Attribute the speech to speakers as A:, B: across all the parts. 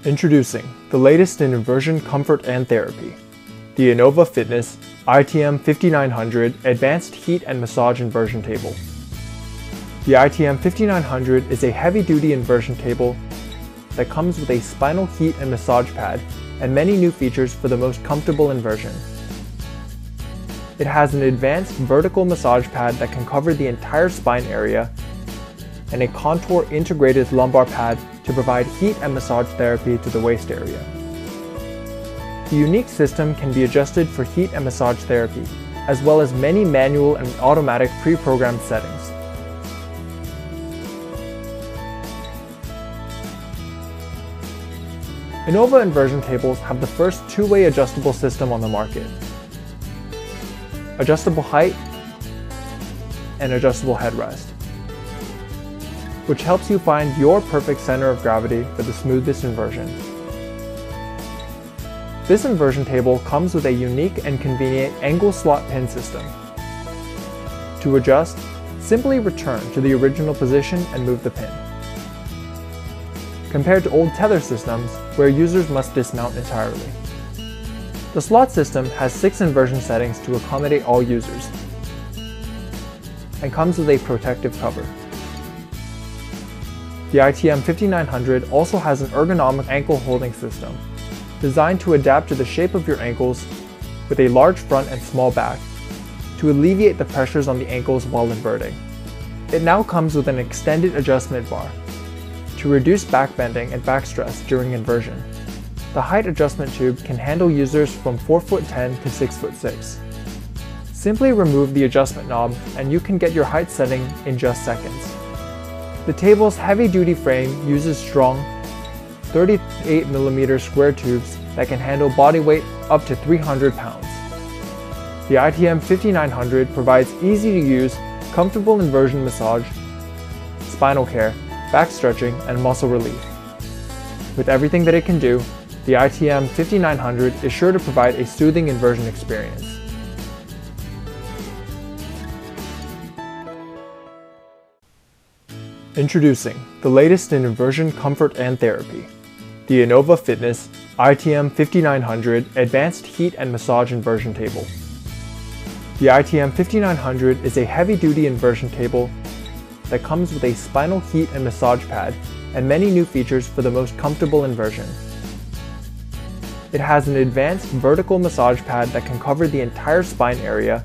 A: Introducing the latest in inversion comfort and therapy, the Innova Fitness ITM5900 Advanced Heat and Massage Inversion Table. The ITM5900 is a heavy-duty inversion table that comes with a spinal heat and massage pad and many new features for the most comfortable inversion. It has an advanced vertical massage pad that can cover the entire spine area and a contour integrated lumbar pad to provide heat and massage therapy to the waist area. The unique system can be adjusted for heat and massage therapy, as well as many manual and automatic pre-programmed settings. Innova inversion tables have the first two-way adjustable system on the market. Adjustable height and adjustable headrest, which helps you find your perfect center of gravity for the smoothest inversion. This inversion table comes with a unique and convenient angle slot pin system. To adjust, simply return to the original position and move the pin. Compared to old tether systems, where users must dismount entirely. The slot system has 6 inversion settings to accommodate all users, and comes with a protective cover. The ITM5900 also has an ergonomic ankle holding system, designed to adapt to the shape of your ankles with a large front and small back, to alleviate the pressures on the ankles while inverting. It now comes with an extended adjustment bar, to reduce back bending and back stress during inversion. The height adjustment tube can handle users from 4'10" to 6'6". Simply remove the adjustment knob and you can get your height setting in just seconds. The table's heavy-duty frame uses strong 38mm square tubes that can handle body weight up to 300 pounds. The ITM5900 provides easy-to-use, comfortable inversion massage, spinal care, back stretching, and muscle relief. With everything that it can do, the ITM5900 is sure to provide a soothing inversion experience. Introducing the latest in inversion comfort and therapy, the Innova Fitness ITM5900 Advanced Heat and Massage Inversion Table. The ITM5900 is a heavy-duty inversion table that comes with a spinal heat and massage pad and many new features for the most comfortable inversion. It has an advanced vertical massage pad that can cover the entire spine area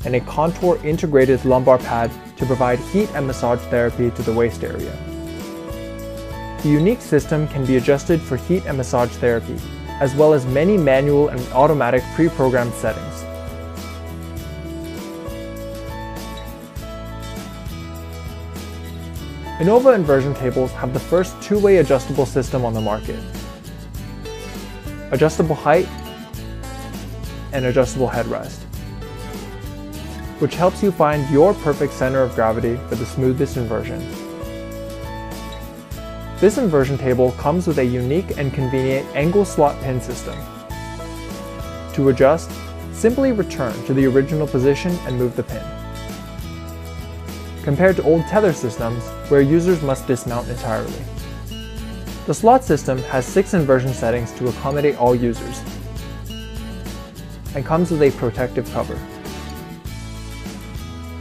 A: and a contour integrated lumbar pad to provide heat and massage therapy to the waist area. The unique system can be adjusted for heat and massage therapy, as well as many manual and automatic pre-programmed settings. Innova inversion tables have the first two-way adjustable system on the market. Adjustable height and adjustable headrest, which helps you find your perfect center of gravity for the smoothest inversion. This inversion table comes with a unique and convenient angle slot pin system. To adjust, simply return to the original position and move the pin. Compared to old tether systems, where users must dismount entirely. The slot system has 6 inversion settings to accommodate all users, and comes with a protective cover.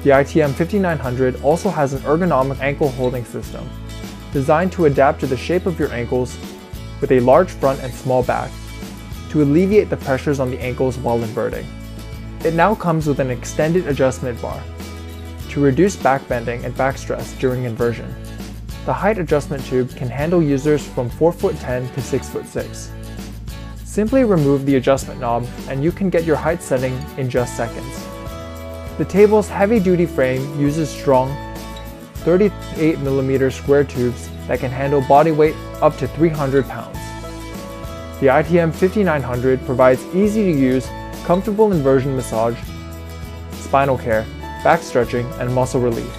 A: The ITM5900 also has an ergonomic ankle holding system, designed to adapt to the shape of your ankles with a large front and small back, to alleviate the pressures on the ankles while inverting. It now comes with an extended adjustment bar, to reduce back bending and back stress during inversion. The height adjustment tube can handle users from 4'10" to 6'6". Simply remove the adjustment knob and you can get your height setting in just seconds. The table's heavy-duty frame uses strong 38mm square tubes that can handle body weight up to 300 pounds. The ITM5900 provides easy-to-use, comfortable inversion massage, spinal care, back stretching, and muscle relief.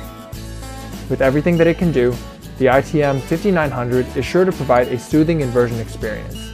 A: With everything that it can do, the ITM5900 is sure to provide a soothing inversion experience.